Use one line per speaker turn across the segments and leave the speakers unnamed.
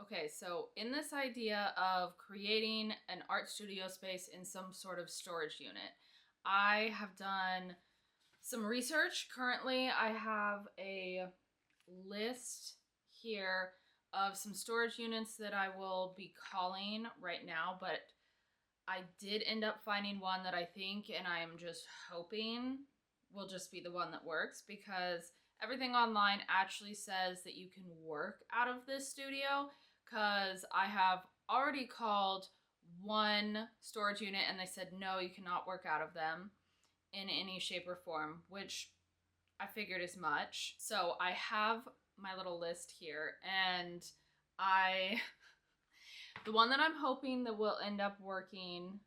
Okay, so in this idea of creating an art studio space in some sort of storage unit, I have done some research. Currently, I have a list here of some storage units that I will be calling right now, but I did end up finding one that I think and I am just hoping will just be the one that works because everything online actually says that you can work out of this studio because I have already called one storage unit and they said no, you cannot work out of them in any shape or form, which I figured as much. So I have my little list here and I the one that I'm hoping that will end up working,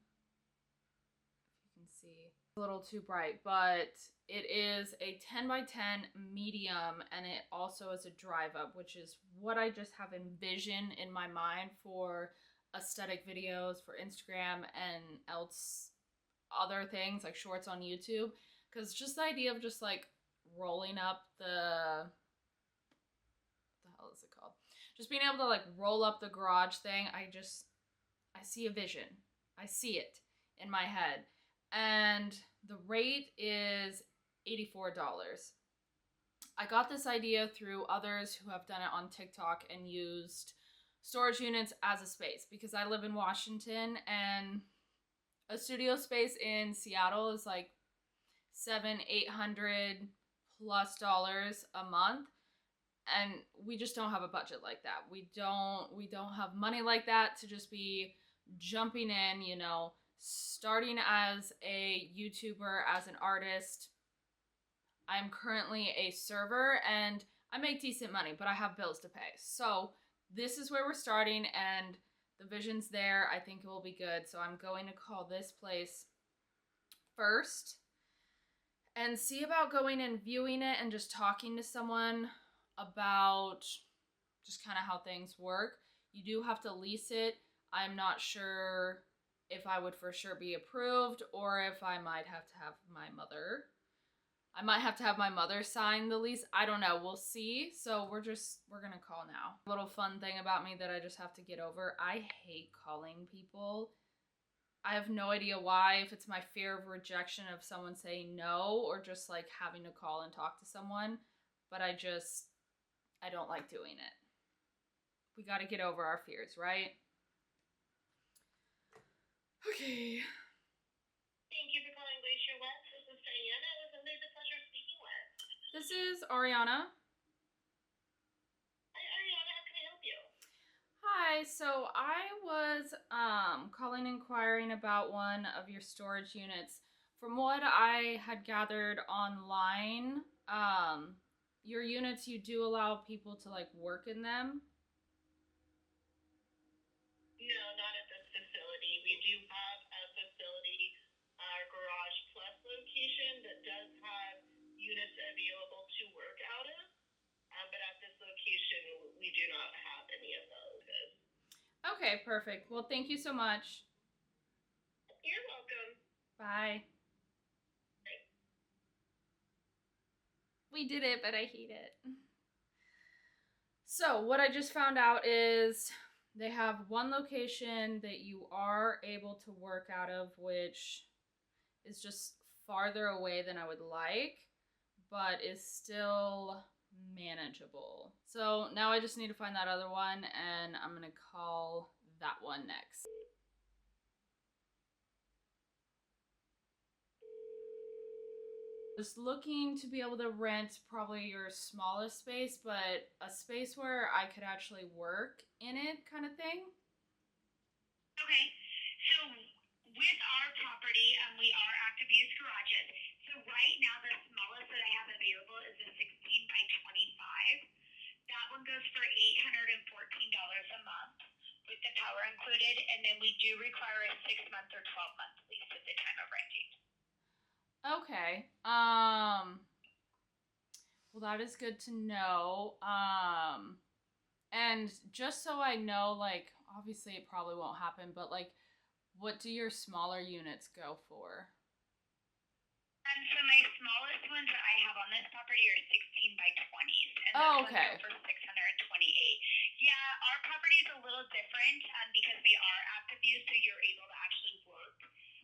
if you can see, a little too bright, but it is a 10 by 10 medium and it also is a drive up, which is what I just have envisioned in my mind for aesthetic videos for Instagram and else other things like shorts on YouTube. Because just the idea of just like rolling up the what the hell is it called? Just being able to like roll up the garage thing, I see a vision. I see it in my head. And the rate is $84. I got this idea through others who have done it on TikTok and used storage units as a space because I live in Washington and a studio space in Seattle is like $700-800 plus dollars a month, and we just don't have a budget like that. We don't have money like that to just be jumping in, starting as a YouTuber, as an artist. I'm currently a server and I make decent money, but I have bills to pay. So this is where we're starting and the vision's there. I think it will be good. So I'm going to call this place first and see about going and viewing it and just talking to someone about just kind of how things work. You do have to lease it. I'm not sure if I would for sure be approved or if I might have to have my mother. I might have to have my mother sign the lease. I don't know. We'll see. So we're going to call now. A little fun thing about me that I just have to get over. I hate calling people. I have no idea why, if it's my fear of rejection of someone saying no or just like having to call and talk to someone, but I don't like doing it. We got to get over our fears, right? Okay.
Thank you for calling Glacier West. This is Diana. With whom there's a pleasure speaking with.
This is Ariana.
Hi, Ariana. How can I help you?
Hi, so I was calling inquiring about one of your storage units. From what I had gathered online, your units, you do allow people to like work in them.
No, not at this facility. We do have a facility, our Garage Plus location, that does have units available to work out of. But at this location, we do not have any of those.
Okay, perfect. Well, thank you so much.
You're welcome.
Bye.
Bye.
We did it, but I hate it. So, what I just found out is they have one location that you are able to work out of, which is just farther away than I would like, but is still manageable. So now I just need to find that other one and I'm gonna call that one next. Just looking to be able to rent probably your smallest space, but a space where I could actually work in it kind of thing.
Okay, so with our property, we are active use garages. So right now, the smallest that I have available is a 16 by 25. That one goes for $814 a month with the power included, and then we do require a 6-month or 12-month lease at the time of renting.
Okay. Well, that is good to know. And just so I know, like, obviously it probably won't happen, but like, what do your smaller units go for?
So my smallest ones that I have on this property are 16 by 20s, and
Oh,
those
okay.
ones go for $628. Yeah, our property is a little different because we are active use, so you're able to actually work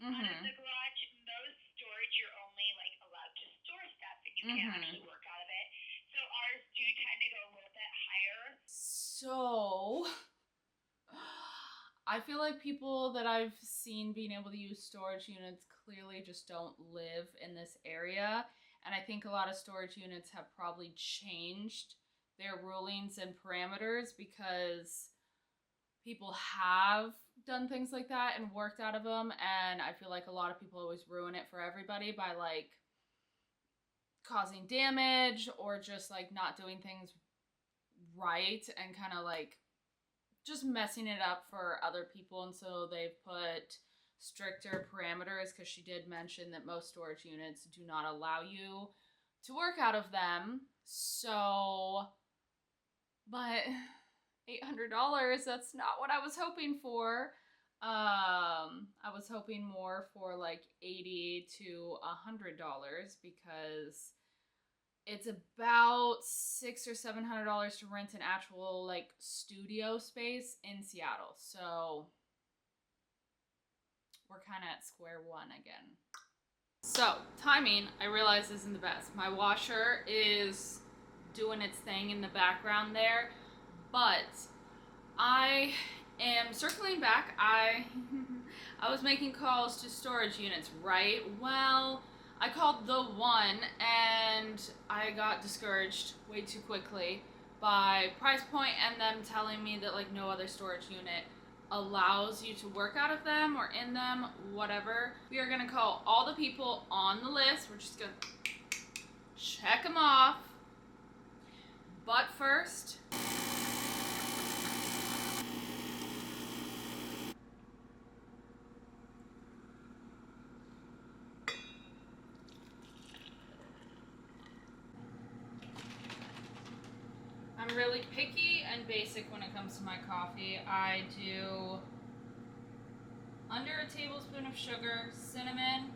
out of the garage. Most storage, you're only like allowed to store stuff, and you can't actually work out of it. So ours do tend to go a little bit higher.
So I feel like people that I've seen being able to use storage units clearly just don't live in this area. And I think a lot of storage units have probably changed their rulings and parameters because people have done things like that and worked out of them. And I feel like a lot of people always ruin it for everybody by like causing damage or just like not doing things right and kind of like just messing it up for other people. And so they've put stricter parameters because she did mention that most storage units do not allow you to work out of them. So, but $800, that's not what I was hoping for. I was hoping more for like $80 to $100 because it's about $600 or $700 to rent an actual like studio space in Seattle. So we're kind of at square one again. So timing, I realize, isn't the best. My washer is doing its thing in the background there, but I am circling back. I was making calls to storage units, right? Well, I called the one and I got discouraged way too quickly by price point and them telling me that like no other storage unit allows you to work out of them or in them, whatever. We are gonna call all the people on the list. We're just gonna check them off. But first, I'm really picky and basic when it comes to my coffee. I do under a tablespoon of sugar, cinnamon.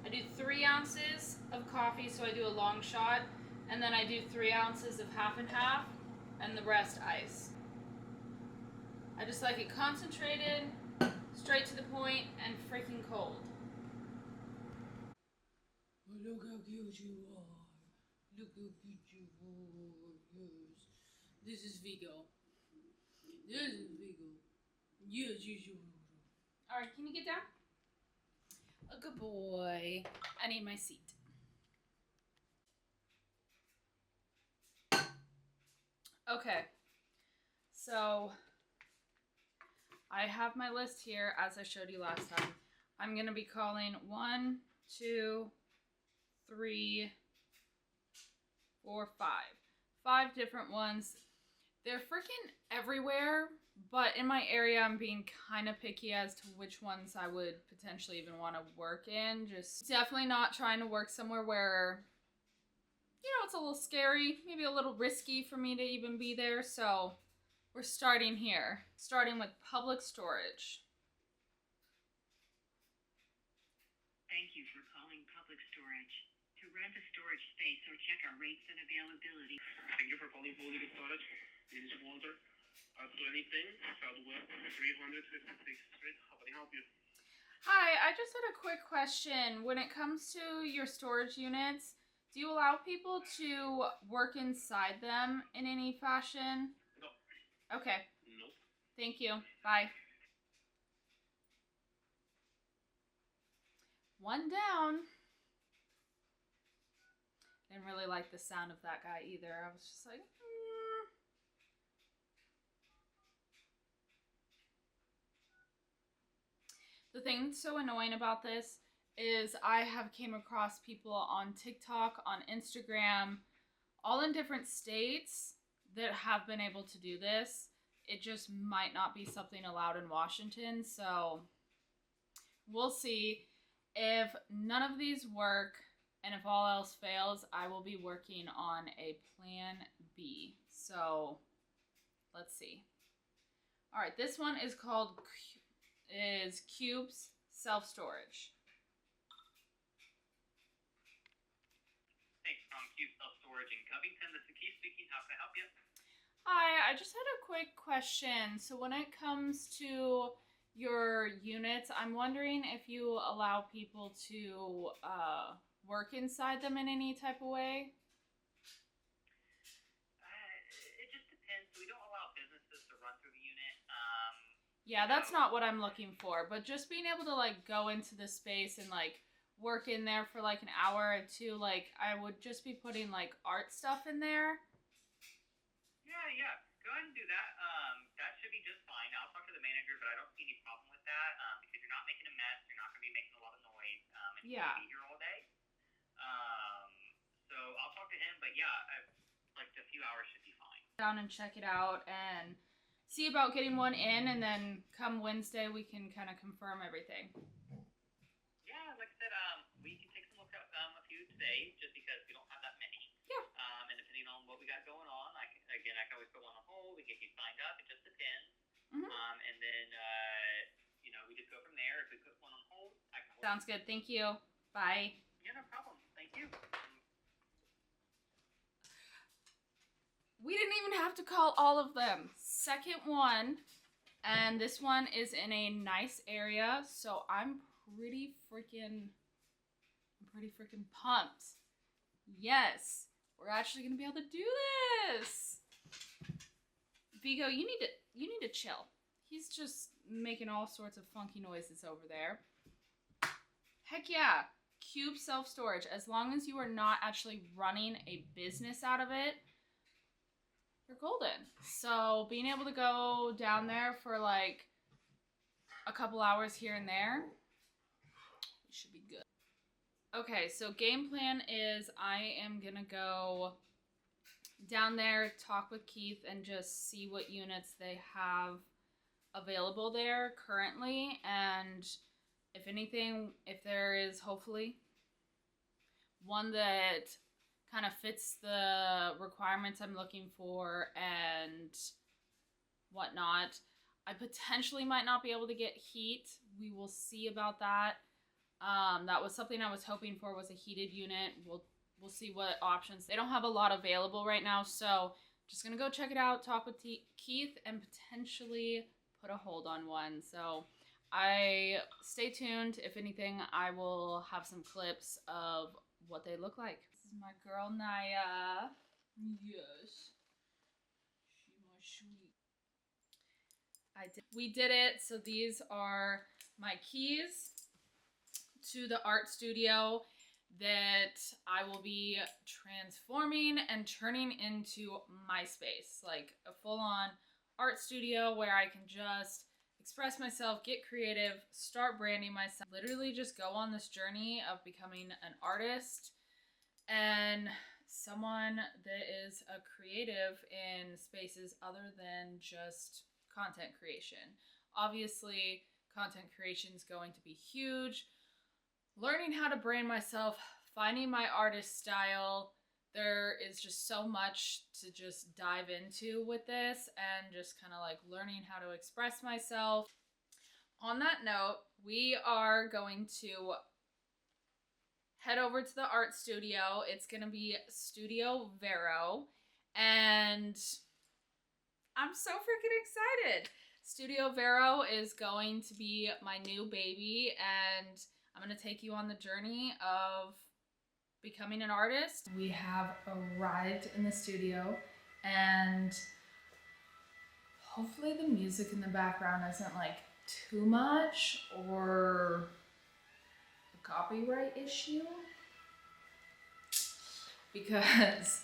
I do 3 ounces of coffee, so I do a long shot, and then I do 3 ounces of half and half, and the rest ice. I just like it concentrated, straight to the point, and freaking cold. Look how cute you are. Look how cute you are. Yes. This is Vigo. This is Vigo. Yes, you. Alright, can you get down? A good boy. I need my seat. Okay. So, I have my list here as I showed you last time. I'm going to be calling 1, 2, 3, 4, 5. 5 different ones. They're freaking everywhere, but in my area I'm being kind of picky as to which ones I would potentially even want to work in. Just definitely not trying to work somewhere where, you know, it's a little scary, maybe a little risky for me to even be there. So we're starting here, starting with public storage.
Thank you for calling Public Storage. To rent a storage space or check our rates and availability.
Thank you for calling Public Storage. This is Walter at 2010 Southwest 356th Street. How can I help you?
Hi, I just had a quick question. When it comes to your storage units, do you allow people to work inside them in any fashion?
No.
Okay.
No.
Thank you. Bye. One down. Didn't really like the sound of that guy either. I was just like, The thing so annoying about this is I have came across people on TikTok, on Instagram, all in different states that have been able to do this. It just might not be something allowed in Washington, so we'll see. If none of these work and if all else fails, I will be working on a plan B. So let's see. All right, this one is called Cubes Self-Storage.
Thanks, Cube Self Storage in Covington. This is Keith speaking. How can I help you?
Hi, I just had a quick question. So when it comes to your units, I'm wondering if you allow people to work inside them in any type of way.
It just depends. We don't allow businesses to run through the unit.
Yeah, that's not what I'm looking for, but just being able to like go into the space and like work in there for like an hour or two, like I would just be putting like art stuff in there.
Yeah. Go ahead and do that. That should be just fine. I'll talk to the manager, but I don't see any problem with that because you're not making a mess. You're not going to be making a lot of noise, and you're
Yeah.
going to be here all day. So I'll talk to him, but yeah, like a few hours should be fine.
Down and check it out and see about getting one in, and then come Wednesday we can kind of confirm everything.
Yeah, like I said, we can take some look at a few today, just because we don't have that many.
Yeah.
And depending on what we got going on, I can always put one on hold. We get you signed up. It just depends.
Mhm.
And then we just go from there. If we put one on hold, I can.
Sounds good. Thank you. Bye.
Yeah, no problem. Thank you.
We didn't even have to call all of them. Second one, and this one is in a nice area, so I'm pretty freaking pumped. Yes, we're actually gonna be able to do this. Vigo, you need to chill. He's just making all sorts of funky noises over there. Heck yeah, cube self-storage. As long as you are not actually running a business out of it, you're golden. So being able to go down there for like a couple hours here and there, you should be good. Okay, so game plan is I am gonna go down there, talk with Keith, and just see what units they have available there currently, and if anything, if there is hopefully one that kind of fits the requirements I'm looking for and whatnot. I potentially might not be able to get heat. We will see about that. That was something I was hoping for, was a heated unit. We'll see what options. They don't have a lot available right now, so just gonna go check it out, talk with Keith, and potentially put a hold on one. So stay tuned. If anything, I will have some clips of what they look like. This is my girl Naya. Yes. She my sweet. We did it. So these are my keys to the art studio that I will be transforming and turning into my space. Like a full-on art studio where I can just express myself, get creative, start branding myself, literally just go on this journey of becoming an artist and someone that is a creative in spaces other than just content creation. Obviously, content creation is going to be huge. Learning how to brand myself, finding my artist style. There is just so much to just dive into with this and just kind of like learning how to express myself. On that note, we are going to head over to the art studio. It's going to be Studio Vero, and I'm so freaking excited. Studio Vero is going to be my new baby, and I'm going to take you on the journey of becoming an artist. We have arrived in the studio, and hopefully the music in the background isn't like too much or a copyright issue, because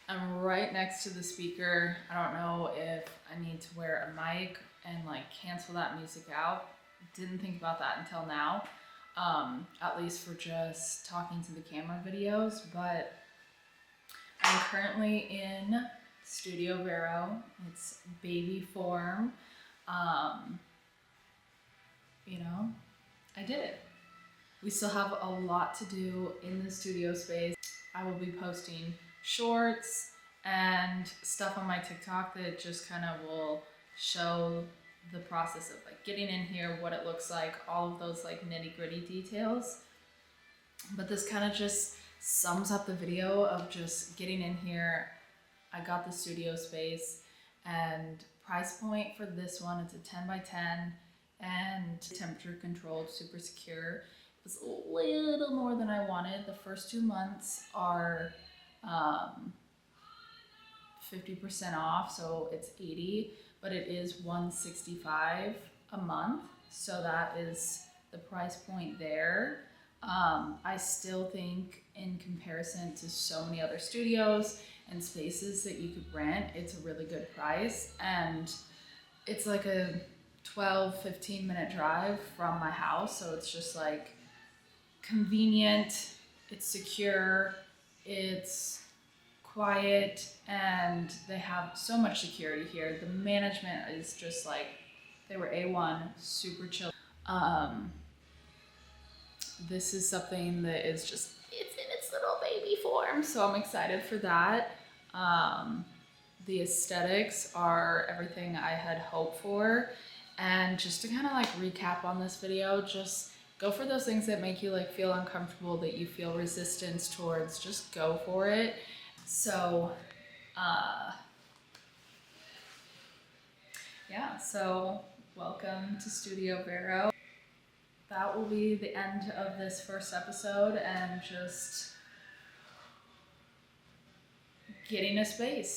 I'm right next to the speaker. I don't know if I need to wear a mic and like cancel that music out. Didn't think about that until now. At least for just talking to the camera videos, but I'm currently in Studio Vero. It's baby form. I did it. We still have a lot to do in the studio space. I will be posting shorts and stuff on my TikTok that just kind of will show the process of like getting in here, what it looks like, all of those like nitty-gritty details. But this kind of just sums up the video of just getting in here. I got the studio space And price point for this one, it's a 10 by 10 and temperature controlled, super secure. It was a little more than I wanted. The first 2 months are 50% off, so it's 80, but it is 165 a month, so that is the price point there. I still think in comparison to so many other studios and spaces that you could rent, it's a really good price, and it's like a 12-15 minute drive from my house, so it's just like convenient, it's secure, it's quiet, and they have so much security here. The management is just like, they were A1, super chill. This is something that is just, it's in its little baby form, so I'm excited for that. The aesthetics are everything I had hoped for. And just to kind of like recap on this video, just go for those things that make you like feel uncomfortable, that you feel resistance towards, just go for it. So, yeah, so welcome to Studio Vero. That will be the end of this first episode, and just getting a space.